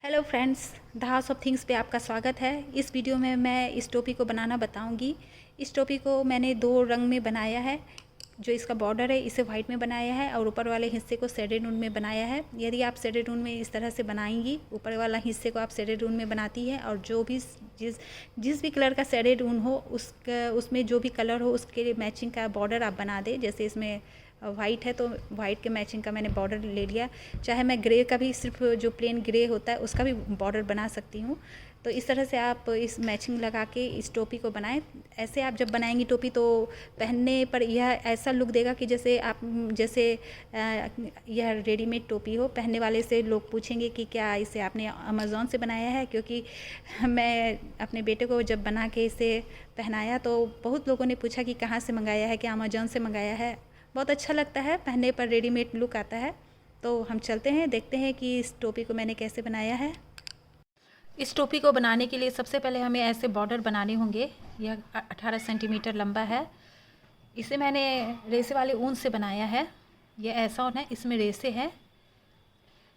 Hello friends, the house of things पे आपका स्वागत है। इस वीडियो में मैं इस टोपी को बनाना बताऊंगी। इस टोपी को मैंने दो रंग में बनाया है। जो इसका बॉर्डर है इसे वाइट में बनाया है और ऊपर वाले हिस्से को सेडेड ऊन में बनाया है। यदि आप सेडेड ऊन में इस तरह से बनाएंगी, ऊपर वाला हिस्से को आप सेडेड ऊन में बनाती है और जो भी जिस भी कलर का सेडेड ऊन हो उसमें जो भी कलर हो उसके मैचिंग का बॉर्डर आप बना दें। जैसे इसमें वाइट है तो वाइट के मैचिंग का मैंने बॉर्डर ले लिया। चाहे मैं ग्रे का भी, सिर्फ जो प्लेन ग्रे होता है उसका भी बॉर्डर बना सकती हूँ। तो इस तरह से आप इस मैचिंग लगा के इस टोपी को बनाएं। ऐसे आप जब बनाएंगी टोपी तो पहनने पर यह ऐसा लुक देगा कि जैसे यह रेडीमेड टोपी हो। पहनने वाले से लोग पूछेंगे कि क्या इसे आपने अमेज़ॉन से बनाया है, क्योंकि मैं अपने बेटे को जब बना के इसे पहनाया तो बहुत लोगों ने पूछा कि कहाँ से मंगाया है, क्या अमेज़ॉन से मंगाया है। बहुत अच्छा लगता है, पहनने पर रेडीमेड लुक आता है। तो हम चलते हैं, देखते हैं कि इस टोपी को मैंने कैसे बनाया है। इस टोपी को बनाने के लिए सबसे पहले हमें ऐसे बॉर्डर बनाने होंगे। यह 18 सेंटीमीटर लंबा है। इसे मैंने रेसे वाले ऊन से बनाया है। यह ऐसा ऊन है, इसमें रेसे हैं।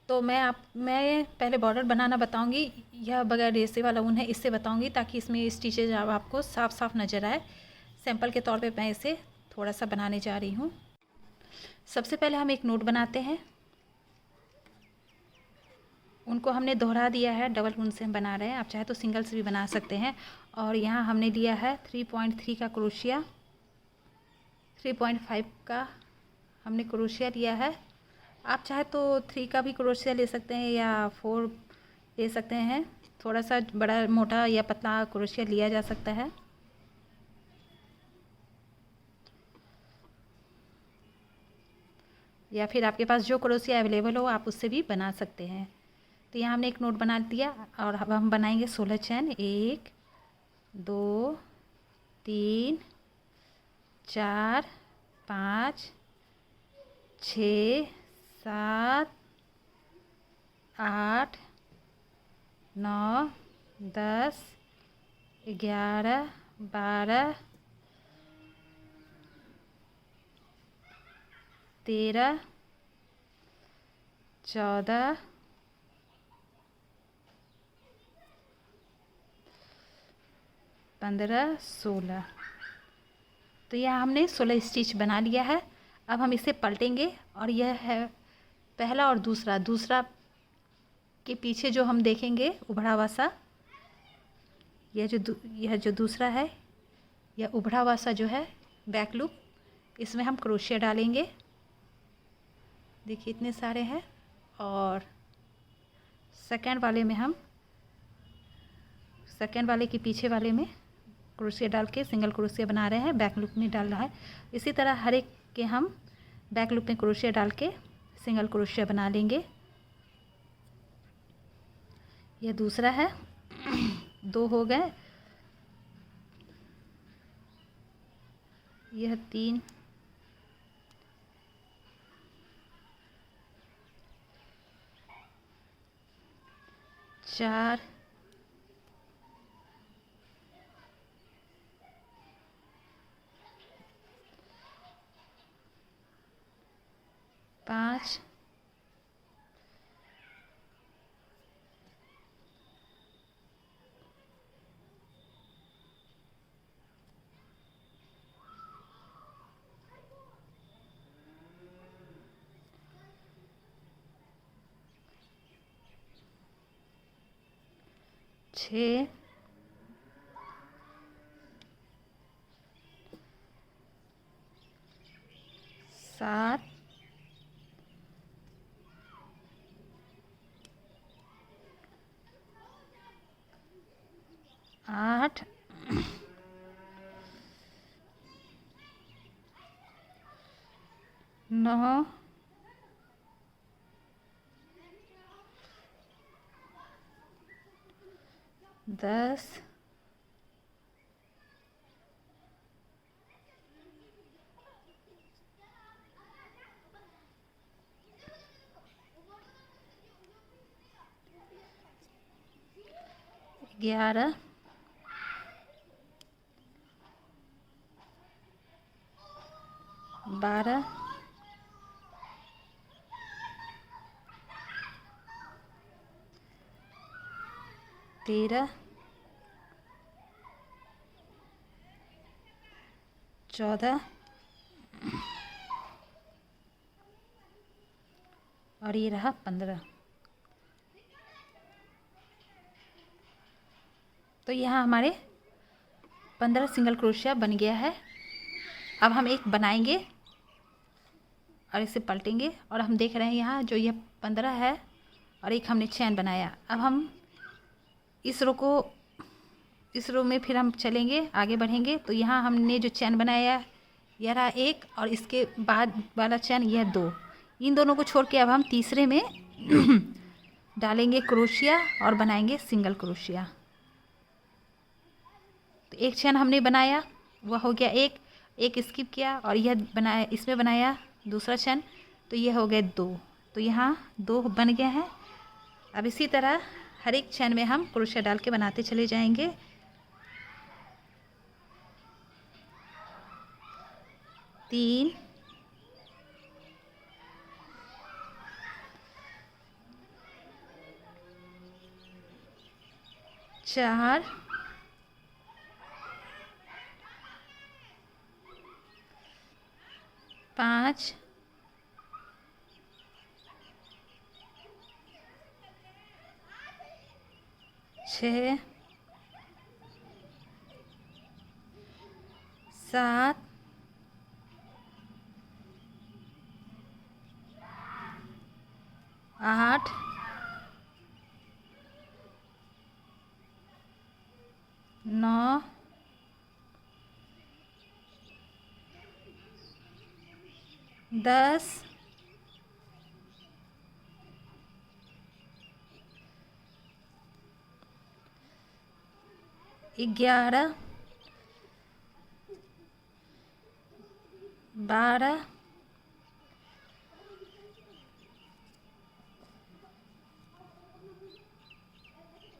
तो मैं पहले बॉर्डर बनाना बताऊंगी। यह बगैर रेसे वाला ऊन है, इससे बताऊंगी ताकि इसमें स्टिचेज आपको साफ साफ नज़र आए। सैंपल के तौर पे मैं इसे थोड़ा सा बनाने जा रही हूँ। सबसे पहले हम एक नोट बनाते हैं। उनको हमने दोहरा दिया है, डबल ऊन से हम बना रहे हैं। आप चाहे तो सिंगल से भी बना सकते हैं। और यहाँ हमने लिया है 3.3 का क्रोशिया, 3.5 का हमने क्रोशिया लिया है। आप चाहे तो 3 का भी क्रोशिया ले सकते हैं या 4 ले सकते हैं। थोड़ा सा बड़ा मोटा या पतला क्रोशिया लिया जा सकता है। या फिर आपके पास जो क्रोशिया अवेलेबल हो आप उससे भी बना सकते हैं। तो यहाँ हमने एक नोट बना दिया और अब हम बनाएंगे 16 चैन। 1 2 3 4 5 6 7 8 9 10 11 12 13 14 15 16। तो यह हमने 16 स्टिच बना लिया है। अब हम इसे पलटेंगे और यह है पहला और दूसरा के पीछे जो हम देखेंगे उभड़ा हुआ सा, यह जो दूसरा है, यह उभड़ा हुआ सा जो है बैक लूप, इसमें हम क्रोशिया डालेंगे। देखिए इतने सारे हैं। और सेकेंड वाले के पीछे वाले में क्रोशिया डाल के सिंगल क्रोशिया बना रहे हैं, बैक लूप में डाल रहा है। इसी तरह हर एक के हम बैक लूप में क्रोशिया डाल के सिंगल क्रोशिया बना लेंगे। यह दूसरा है। 2 हो गए। यह 3 4 5 6 7 8 9 10 11 12 13 13, 14 और ये रहा 15। तो यहाँ हमारे 15 सिंगल क्रोशिया बन गया है। अब हम एक बनाएंगे और इसे पलटेंगे और हम देख रहे हैं यहाँ जो ये 15 है और एक हमने चैन बनाया। अब हम इस रो में फिर हम चलेंगे, आगे बढ़ेंगे। तो यहाँ हमने जो चैन बनाया यह रहा एक और इसके बाद वाला चैन यह 2। इन दोनों को छोड़ के अब हम तीसरे में डालेंगे क्रोशिया और बनाएंगे सिंगल क्रोशिया। तो एक चैन हमने बनाया, वह हो गया एक स्किप किया और यह बनाया, इसमें बनाया दूसरा चैन, तो यह हो गए 2। तो यहाँ 2 बन गया है। अब इसी तरह हर एक चैन में हम क्रोशिया डाल के बनाते चले जाएंगे। तीन, 4, 5, 6, 7, 8, 9, 10, 11, 12,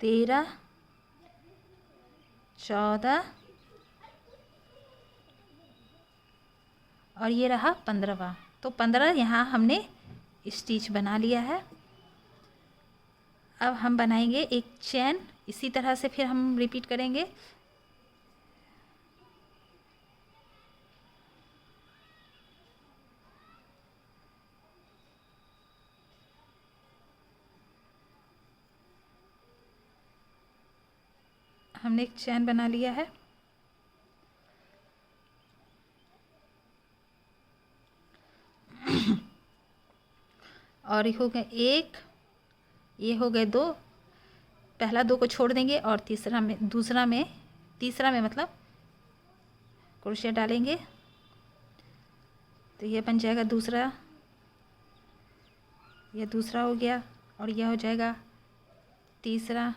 13, 14 और ये रहा 15वां। तो 15 यहाँ हमने स्टिच बना लिया है। अब हम बनाएंगे एक चैन, इसी तरह से फिर हम रिपीट करेंगे। हमने एक चैन बना लिया है। और ये हो गए 1, ये हो गए 2। पहला 2 को छोड़ देंगे और तीसरा में मतलब क्रोशिया डालेंगे। तो ये बन जाएगा दूसरा, यह दूसरा हो गया और यह हो जाएगा तीसरा।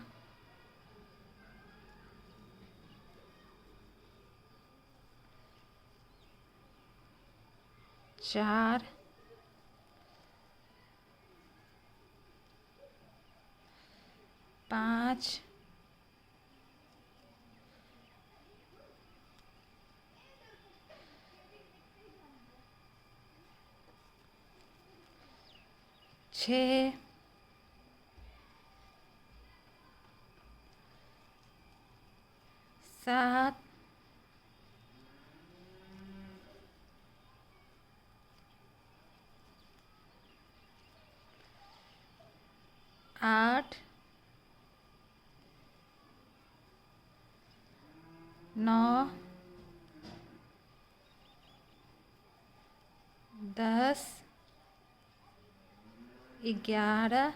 चार, 5, 6, 7, 8, 9, 10, 11,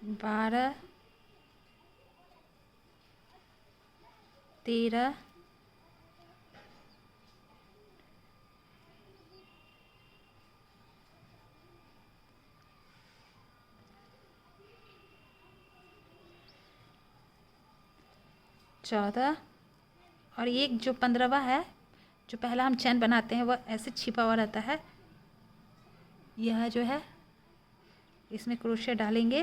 12, 13, 14 और एक जो 15वां है, जो पहला हम चैन बनाते हैं वह ऐसे छिपा हुआ रहता है। यह जो है इसमें क्रोशिया डालेंगे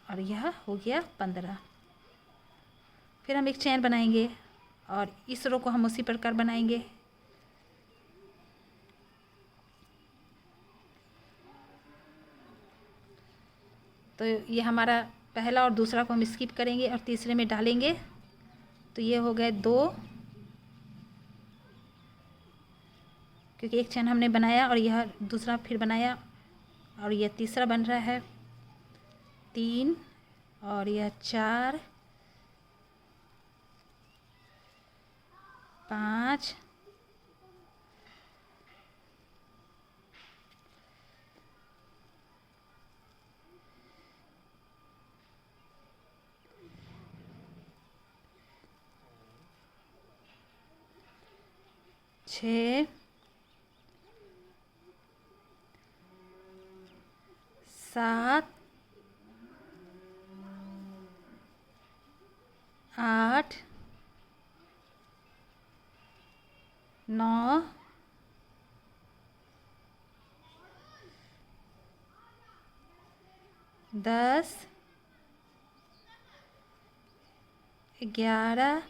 और यह हो गया 15। फिर हम एक चेन बनाएंगे और इस रो को हम उसी प्रकार बनाएंगे। तो ये हमारा पहला और दूसरा को हम स्किप करेंगे और तीसरे में डालेंगे। तो ये हो गए 2, क्योंकि एक चेन हमने बनाया और यह दूसरा फिर बनाया और यह तीसरा बन रहा है 3 और यह 4 5 6 7 8 9 10 11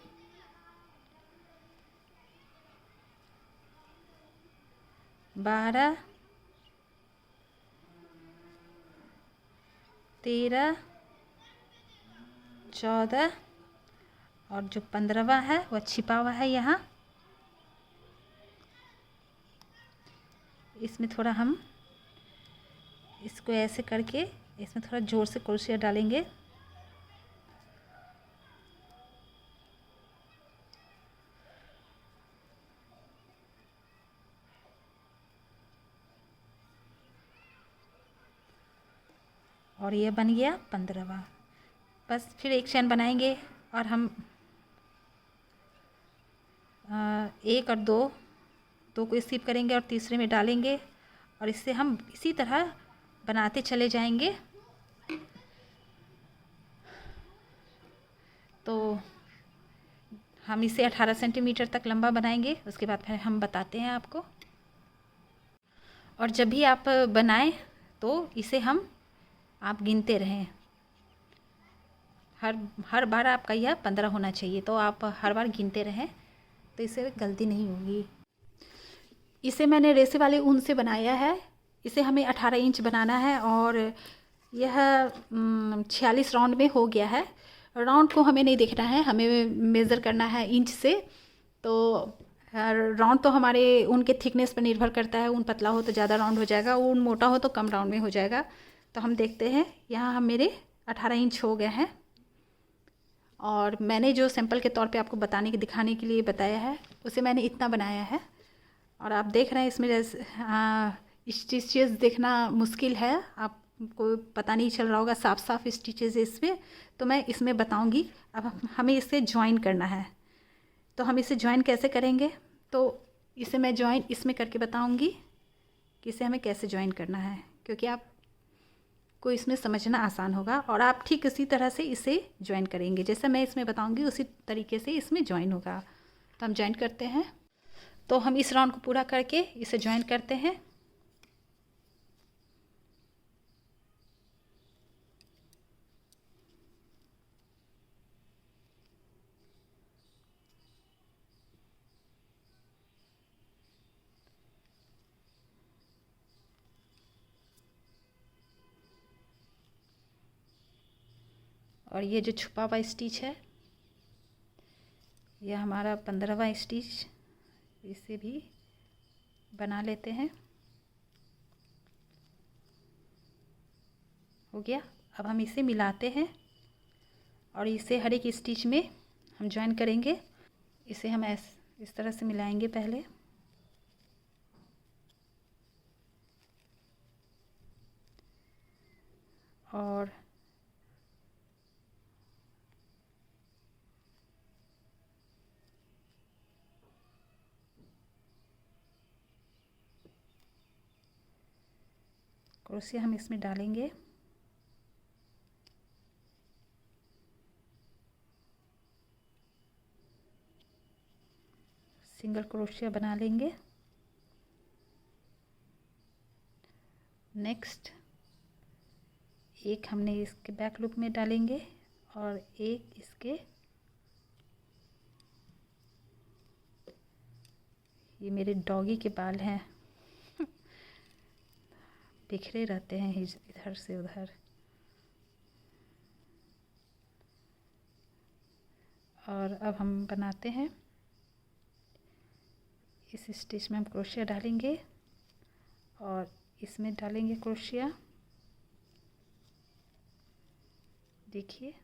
12 13 14 और जो 15वां है वह छिपा हुआ है यहाँ। इसमें थोड़ा हम इसको ऐसे करके इसमें थोड़ा ज़ोर से क्रोशिया डालेंगे। और ये बन गया 15वां। बस फिर एक चेन बनाएंगे और हम 1 और 2 को स्किप करेंगे और तीसरे में डालेंगे और इससे हम इसी तरह बनाते चले जाएंगे। तो हम इसे 18 सेंटीमीटर तक लंबा बनाएंगे, उसके बाद फिर हम बताते हैं आपको। और जब भी आप बनाएं तो इसे आप गिनते रहें। हर बार आपका यह 15 होना चाहिए, तो आप हर बार गिनते रहें तो इससे गलती नहीं होगी। इसे मैंने रेसे वाले ऊन से बनाया है। इसे हमें 18 इंच बनाना है और यह 46 राउंड में हो गया है। राउंड को हमें नहीं देखना है, हमें मेज़र करना है इंच से। तो राउंड तो हमारे ऊन के थिकनेस पर निर्भर करता है। ऊन पतला हो तो ज़्यादा राउंड हो जाएगा, ऊन मोटा हो तो कम राउंड में हो जाएगा। तो हम देखते हैं, यहाँ मेरे 18 इंच हो गए हैं। और मैंने जो सैंपल के तौर पे आपको दिखाने के लिए बताया है, उसे मैंने इतना बनाया है। और आप देख रहे हैं इसमें जैसे स्टिचेस देखना मुश्किल है, आपको पता नहीं चल रहा होगा साफ साफ स्टिचेस इसमें, तो मैं इसमें बताऊंगी। अब हमें इसे ज्वाइन करना है, तो हम इसे ज्वाइन कैसे करेंगे, तो इसे मैं ज्वाइन इसमें करके बताऊंगी कि इसे हमें कैसे ज्वाइन करना है, क्योंकि आपको इसमें समझना आसान होगा और आप ठीक इसी तरह से इसे ज्वाइन करेंगे। जैसा मैं इसमें बताऊंगी उसी तरीके से इसमें ज्वाइन होगा। तो हम ज्वाइन करते हैं। तो हम इस राउंड को पूरा करके इसे ज्वाइन करते हैं। और ये जो छुपा हुआ स्टिच है, यह हमारा 15वां स्टिच, इसे भी बना लेते हैं। हो गया। अब हम इसे मिलाते हैं और इसे हर एक स्टिच में हम ज्वाइन करेंगे। इसे हम इस तरह से मिलाएंगे पहले, और क्रोशिया हम इसमें डालेंगे। सिंगल क्रोशिया बना लेंगे। नेक्स्ट एक हमने इसके बैक लूप में डालेंगे और एक इसके ये मेरे डॉगी के बाल हैं। बिखरे रहते हैं इधर से उधर। और अब हम बनाते हैं। इस स्टिच में हम क्रोशिया डालेंगे और इसमें डालेंगे क्रोशिया। देखिए,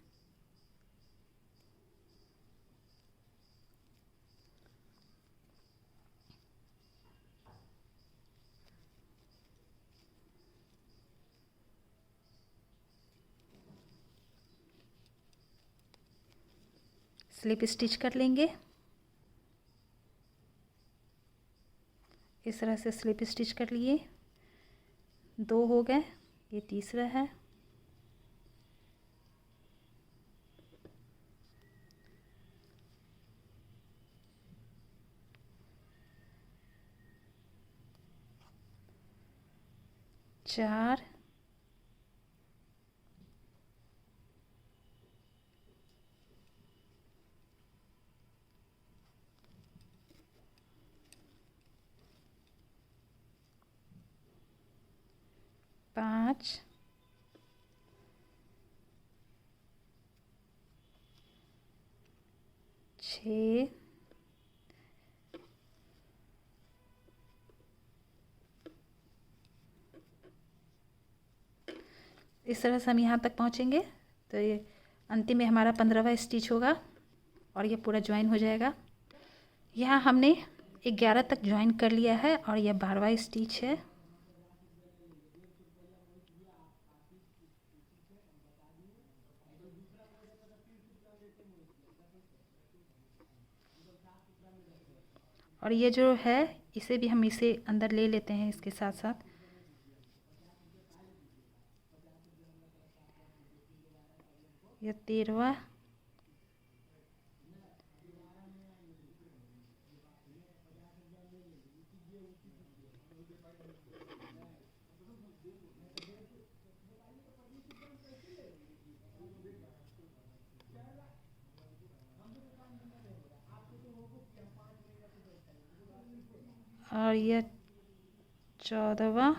स्लिप स्टिच कर लेंगे। इस तरह से स्लिप स्टिच कर लिए। 2 हो गए, ये तीसरा है। चार, पाँच, 6, इस तरह से हम यहाँ तक पहुँचेंगे तो ये अंतिम में हमारा 15वां स्टिच होगा और ये पूरा ज्वाइन हो जाएगा। यहाँ हमने 11 तक ज्वाइन कर लिया है और यह 12वां स्टिच है। और ये जो है इसे भी हम इसे अंदर ले लेते हैं इसके साथ साथ। यह 13वां, और यह 14वां,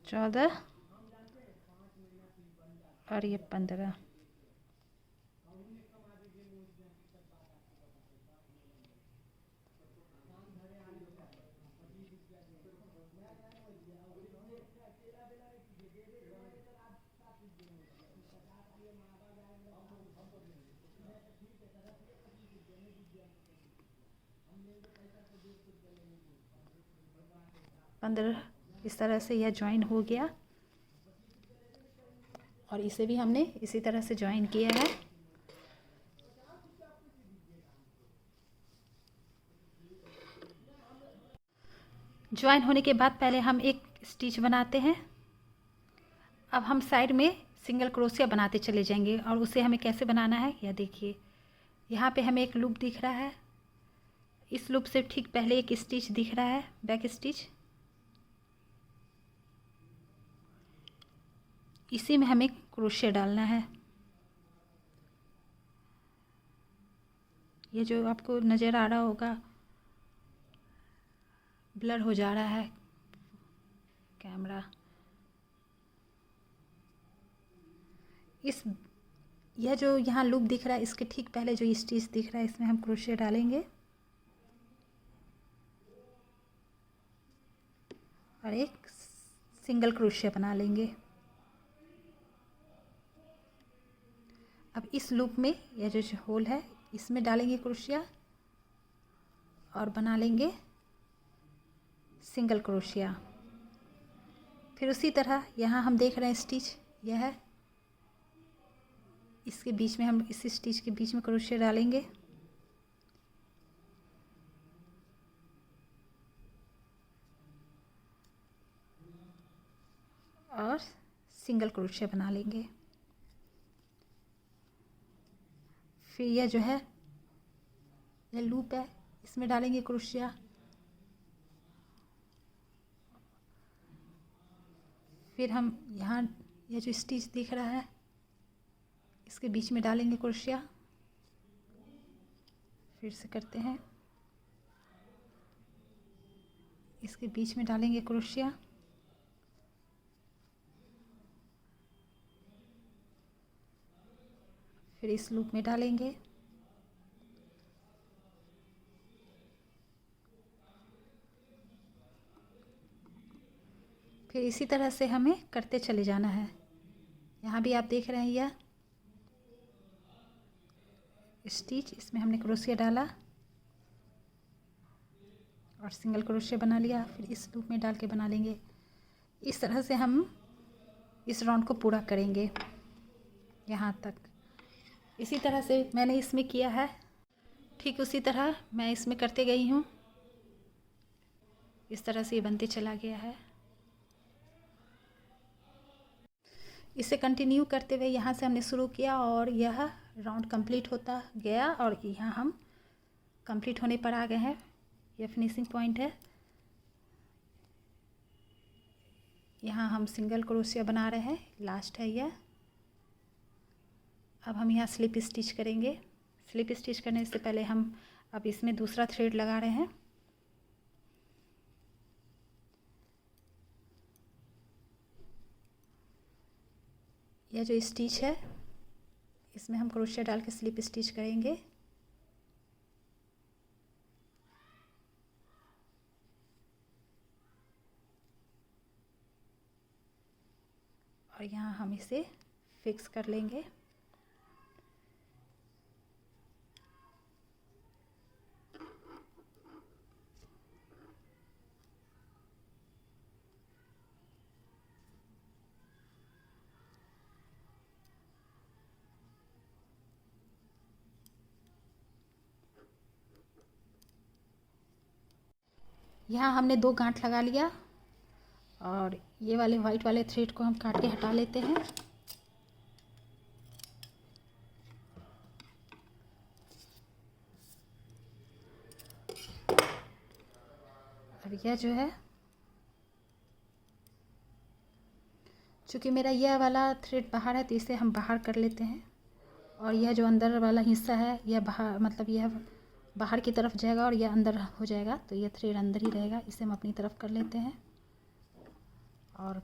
चौदह और ये 15। इस तरह से यह ज्वाइन हो गया और इसे भी हमने इसी तरह से ज्वाइन किया है। ज्वाइन होने के बाद पहले हम एक स्टिच बनाते हैं। अब हम साइड में सिंगल क्रोशिया बनाते चले जाएंगे और उसे हमें कैसे बनाना है यह देखिए। यहाँ पे हमें एक लूप दिख रहा है। इस लूप से ठीक पहले एक स्टिच दिख रहा है, बैक स्टिच। इसी में हमें क्रोशिया डालना है। ये जो आपको नज़र आ रहा होगा, ब्लर हो जा रहा है कैमरा। यह जो यहाँ लूप दिख रहा है इसके ठीक पहले जो स्टिच दिख रहा है इसमें हम क्रोशिया डालेंगे और एक सिंगल क्रोशिया बना लेंगे। अब इस लूप में यह जो होल है इसमें डालेंगे क्रोशिया और बना लेंगे सिंगल क्रोशिया। फिर उसी तरह यहाँ हम देख रहे हैं स्टिच यह है, इसके बीच में हम इस स्टिच के बीच में क्रोशिया डालेंगे और सिंगल क्रोशिया बना लेंगे। फिर यह जो है यह लूप है, इसमें डालेंगे क्रोशिया। फिर हम यहाँ यह जो स्टिच दिख रहा है इसके बीच में डालेंगे क्रोशिया। फिर से करते हैं, इसके बीच में डालेंगे क्रोशिया। फिर इस लूप में डालेंगे। फिर इसी तरह से हमें करते चले जाना है। यहाँ भी आप देख रहे हैं यह स्टिच, इसमें हमने क्रोशिया डाला और सिंगल क्रोशिया बना लिया। फिर इस लूप में डाल के बना लेंगे। इस तरह से हम इस राउंड को पूरा करेंगे यहाँ तक। इसी तरह से मैंने इसमें किया है, ठीक उसी तरह मैं इसमें करते गई हूँ। इस तरह से ये बनते चला गया है। इसे कंटिन्यू करते हुए यहाँ से हमने शुरू किया और यह राउंड कंप्लीट होता गया और यहाँ हम कंप्लीट होने पर आ गए हैं। यह फिनिशिंग पॉइंट है। यहाँ हम सिंगल क्रोशिया बना रहे हैं, लास्ट है यह। अब हम यहाँ स्लिप स्टिच करेंगे। स्लिप स्टिच करने से पहले हम अब इसमें दूसरा थ्रेड लगा रहे हैं। यह जो स्टिच है इसमें हम क्रोशिया डाल के स्लिप स्टिच करेंगे। और यहाँ हम इसे फिक्स कर लेंगे। यहाँ हमने 2 गांठ लगा लिया और ये वाले वाइट वाले थ्रेड को हम काट के हटा लेते हैं। अब यह जो है, चूँकि मेरा यह वाला थ्रेड बाहर है तो इसे हम बाहर कर लेते हैं। और यह जो अंदर वाला हिस्सा है यह बाहर, मतलब यह बाहर की तरफ जाएगा और यह अंदर हो जाएगा, तो यह थ्रेड अंदर ही रहेगा। इसे हम अपनी तरफ कर लेते हैं और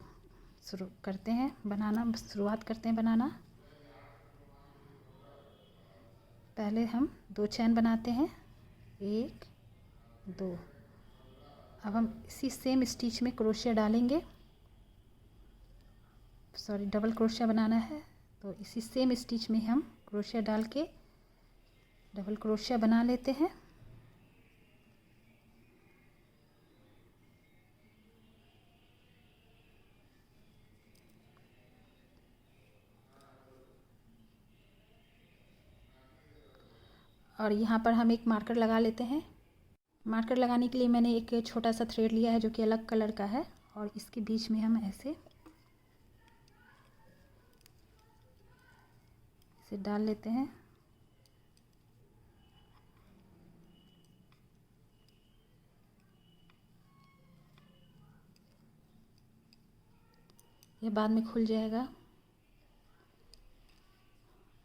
शुरू करते हैं बनाना। शुरुआत करते हैं बनाना। पहले हम 2 चैन बनाते हैं, 1 2। अब हम इसी सेम स्टिच में क्रोशिया डालेंगे, सॉरी डबल क्रोशिया बनाना है, तो इसी सेम स्टिच में हम क्रोशिया डाल के डबल क्रोशिया बना लेते हैं। और यहाँ पर हम एक मार्कर लगा लेते हैं। मार्कर लगाने के लिए मैंने एक छोटा सा थ्रेड लिया है जो कि अलग कलर का है और इसके बीच में हम ऐसे इसे डाल लेते हैं। यह बाद में खुल जाएगा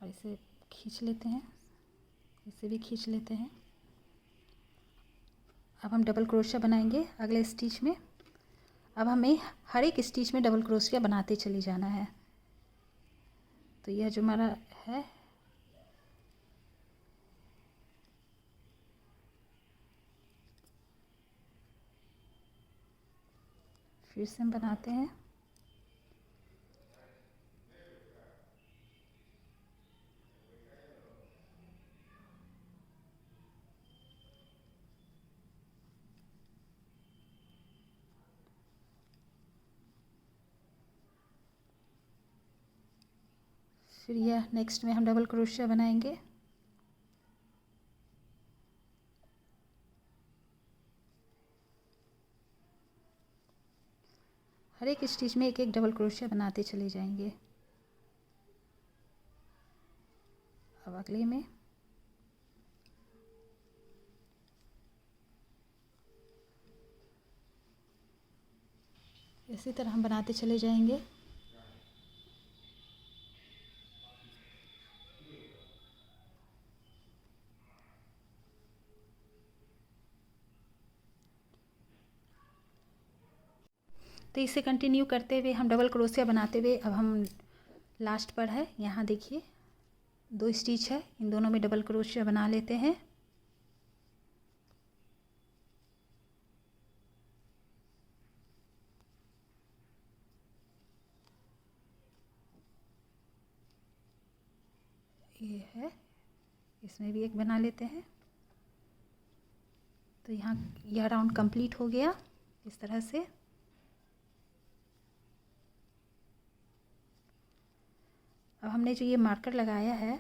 और इसे खींच लेते हैं, इसे भी खींच लेते हैं। अब हम डबल क्रोशिया बनाएंगे अगले स्टिच में। अब हमें हर एक स्टिच में डबल क्रोशिया बनाते चले जाना है। तो यह जो हमारा है फिर से हम बनाते हैं। फिर यह नेक्स्ट में हम डबल क्रोशिया बनाएंगे। हर एक स्टिच में एक एक डबल क्रोशिया बनाते चले जाएंगे। अब अगले में इसी तरह हम बनाते चले जाएंगे। तो इसे कंटिन्यू करते हुए हम डबल क्रोशिया बनाते हुए अब हम लास्ट पर है, यहाँ देखिए 2 स्टिच है, इन दोनों में डबल क्रोशिया बना लेते हैं। ये है, इसमें भी एक बना लेते हैं। तो यहाँ यह राउंड कंप्लीट हो गया इस तरह से। अब हमने जो ये मार्कर लगाया है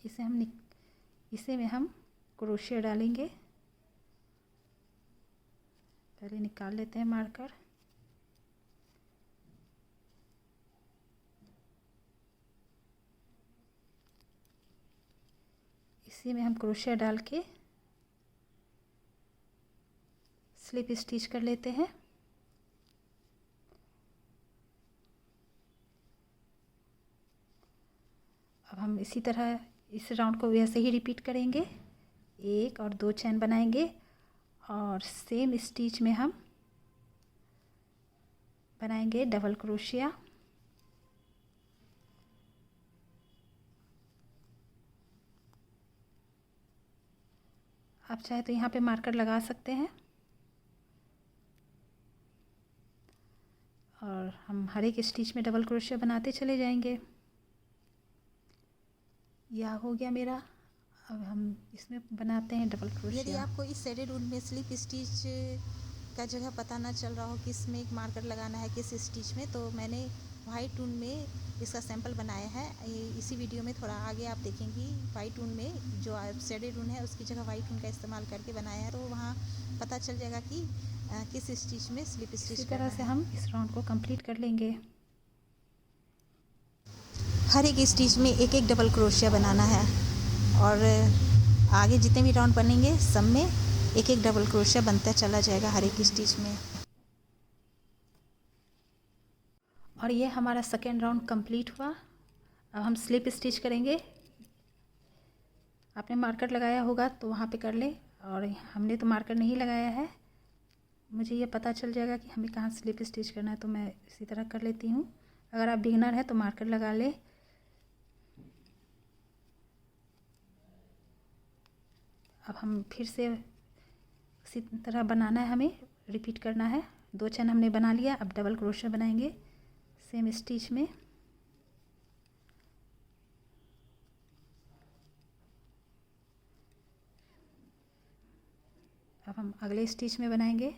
इसे में हम क्रोशिया डालेंगे। पहले निकाल लेते हैं मार्कर। इसी में हम क्रोशिया डाल के स्लिप स्टिच कर लेते हैं। अब हम इसी तरह इस राउंड को वैसे ही रिपीट करेंगे। 1 और 2 चैन बनाएंगे और सेम स्टिच में हम बनाएंगे डबल क्रोशिया। आप चाहे तो यहाँ पे मार्कर लगा सकते हैं और हम हर एक स्टिच में डबल क्रोशिया बनाते चले जाएंगे। यह हो गया मेरा। अब हम इसमें बनाते हैं डबल क्रोशिया। यदि आपको इस शेडेड वुड में स्लिप स्टिच का जगह पता ना चल रहा हो कि इसमें एक मार्कर लगाना है किस स्टिच में, तो मैंने वाइट ऊन में इसका सैंपल बनाया है। इसी वीडियो में थोड़ा आगे आप देखेंगी वाइट ऊन में जो शेडेड ऊन है उसकी जगह वाइट ऊन का इस्तेमाल करके बनाया है, तो वहाँ पता चल जाएगा कि किस स्टिच में स्लिप स्टिच। इसी तरह से हम इस राउंड को कंप्लीट कर लेंगे। हर एक स्टिच में एक एक डबल क्रोशिया बनाना है और आगे जितने भी राउंड बनेंगे सब में एक एक डबल क्रोशिया बनता चला जाएगा हर एक स्टिच में। और ये हमारा सेकेंड राउंड कंप्लीट हुआ। अब हम स्लिप स्टिच करेंगे। आपने मार्कर लगाया होगा तो वहाँ पे कर ले, और हमने तो मार्कर नहीं लगाया है। मुझे ये पता चल जाएगा कि हमें कहाँ स्लिप स्टिच करना है, तो मैं इसी तरह कर लेती हूँ। अगर आप बिगिनर है तो मार्कर लगा ले। अब हम फिर से उसी तरह बनाना है, हमें रिपीट करना है। 2 चैन हमने बना लिया, अब डबल क्रोशिया बनाएंगे सेम स्टिच में। अब हम अगले स्टिच में बनाएंगे।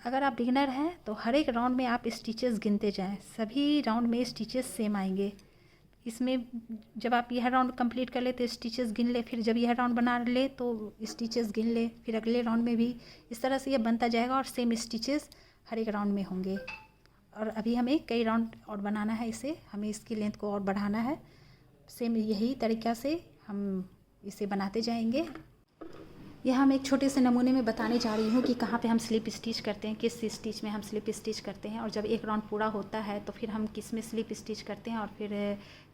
अगर आप बिगिनर हैं तो हर एक राउंड में आप स्टिचेस गिनते जाएं, सभी राउंड में स्टिचेस सेम आएंगे। इसमें जब आप यह राउंड कंप्लीट कर ले तो स्टिचेस गिन ले, फिर जब यह राउंड बना ले तो स्टिचेस गिन ले, फिर अगले राउंड में भी इस तरह से ये बनता जाएगा और सेम स्टिचेस हर एक राउंड में होंगे। और अभी हमें कई राउंड और बनाना है, इसे हमें इसकी लेंथ को और बढ़ाना है। सेम यही तरीक़ा से हम इसे बनाते जाएंगे। यह हम एक छोटे से नमूने में बताने जा रही हूँ कि कहाँ पे हम स्लिप स्टिच करते हैं, किस स्टिच में हम स्लिप स्टिच करते हैं, और जब एक राउंड पूरा होता है तो फिर हम किस में स्लिप स्टिच करते हैं, और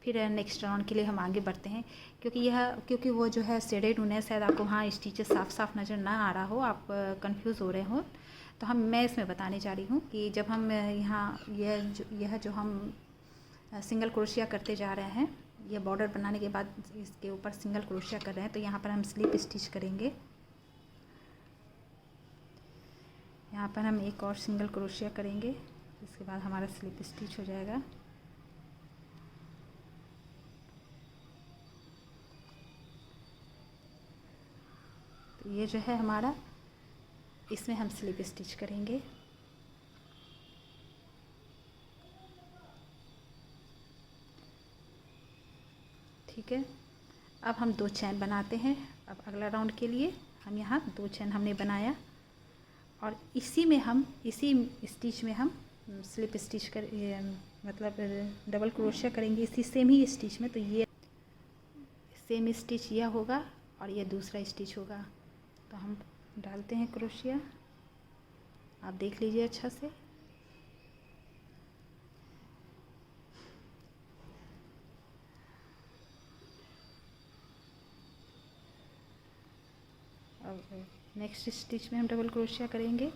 फिर नेक्स्ट राउंड के लिए हम आगे बढ़ते हैं। क्योंकि वो जो है शेडेड ऊन है, शायद आपको वहाँ स्टिचेस साफ नज़र ना आ रहा हो, आप कंफ्यूज हो रहे हो, तो मैं इसमें बताने जा रही हूँ कि जब हम यहाँ यह जो हम सिंगल क्रोशिया करते जा रहे हैं, यह बॉर्डर बनाने के बाद इसके ऊपर सिंगल क्रोशिया कर रहे हैं, तो यहाँ पर हम स्लिप स्टिच करेंगे। यहाँ पर हम एक और सिंगल क्रोशिया करेंगे, इसके बाद हमारा स्लिप स्टिच हो जाएगा। तो ये जो है हमारा, इसमें हम स्लिप स्टिच करेंगे। ठीक है, अब हम 2 चैन बनाते हैं। अब अगला राउंड के लिए हम यहाँ 2 चैन हमने बनाया और इसी स्टिच में हम स्लिप स्टिच कर मतलब डबल क्रोशिया करेंगे इसी सेम ही स्टिच में। तो ये सेम स्टिच यह होगा और ये दूसरा स्टिच होगा। तो हम डालते हैं क्रोशिया, आप देख लीजिए अच्छा से। अब नेक्स्ट स्टिच में हम डबल क्रोशिया करेंगे।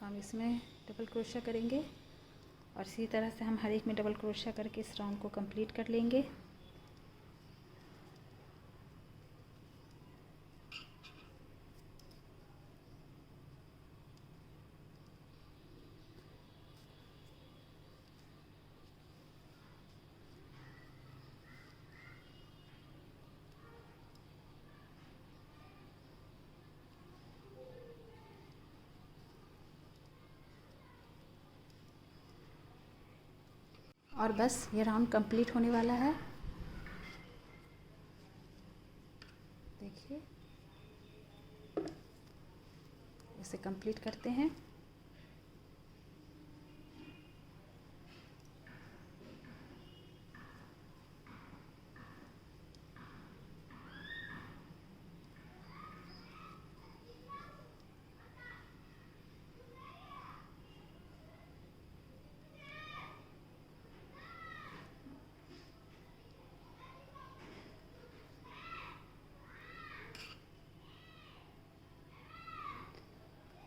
हम इसमें डबल क्रोशिया करेंगे और इसी तरह से हम हर एक में डबल क्रोशिया करके इस राउंड को कंप्लीट कर लेंगे। और बस ये राउंड कंप्लीट होने वाला है। देखिए इसे कंप्लीट करते हैं।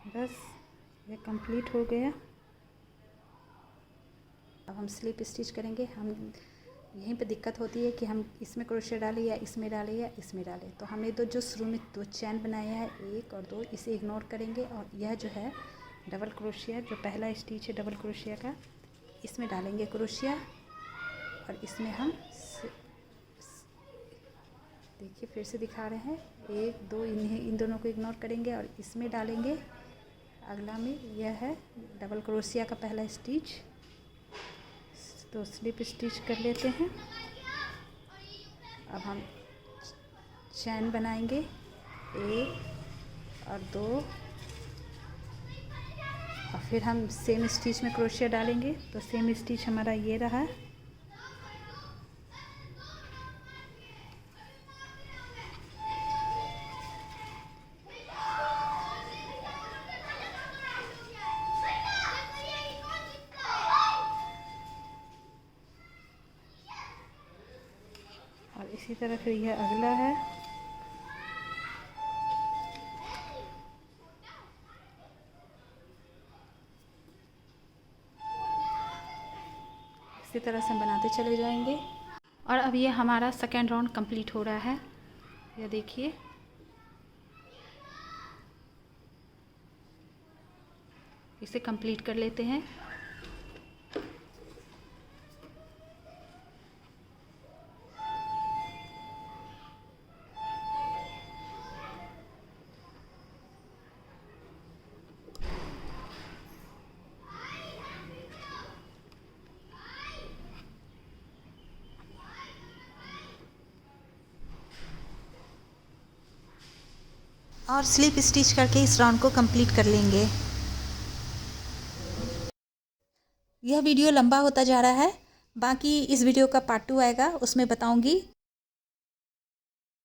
बस ये कंप्लीट हो गया। अब हम स्लिप स्टिच करेंगे। हम यहीं पे दिक्कत होती है कि हम इसमें क्रोशिया डालें या इसमें डालें या इसमें डालें। तो हमने जो शुरू में 2 चैन बनाया है, 1 और 2, इसे इग्नोर करेंगे और यह जो है डबल क्रोशिया, जो पहला स्टिच है डबल क्रोशिया का, इसमें डालेंगे क्रोशिया और इसमें हम देखिए फिर से दिखा रहे हैं, 1 2 इन दोनों को इग्नोर करेंगे और इसमें डालेंगे अगला में। यह है डबल क्रोशिया का पहला स्टिच। तो स्लिप स्टिच कर लेते हैं। अब हम चैन बनाएंगे, 1 और 2 और फिर हम सेम स्टिच में क्रोशिया डालेंगे। तो सेम स्टिच हमारा ये रहा। और इसी तरह फिर यह अगला है। इसी तरह से हम बनाते चले जाएंगे। और अब ये हमारा सेकेंड राउंड कंप्लीट हो रहा है। यह देखिए इसे कंप्लीट कर लेते हैं। और स्लिप स्टिच करके इस राउंड को कंप्लीट कर लेंगे। यह वीडियो लंबा होता जा रहा है, बाकी इस वीडियो का पार्ट 2 आएगा, उसमें बताऊंगी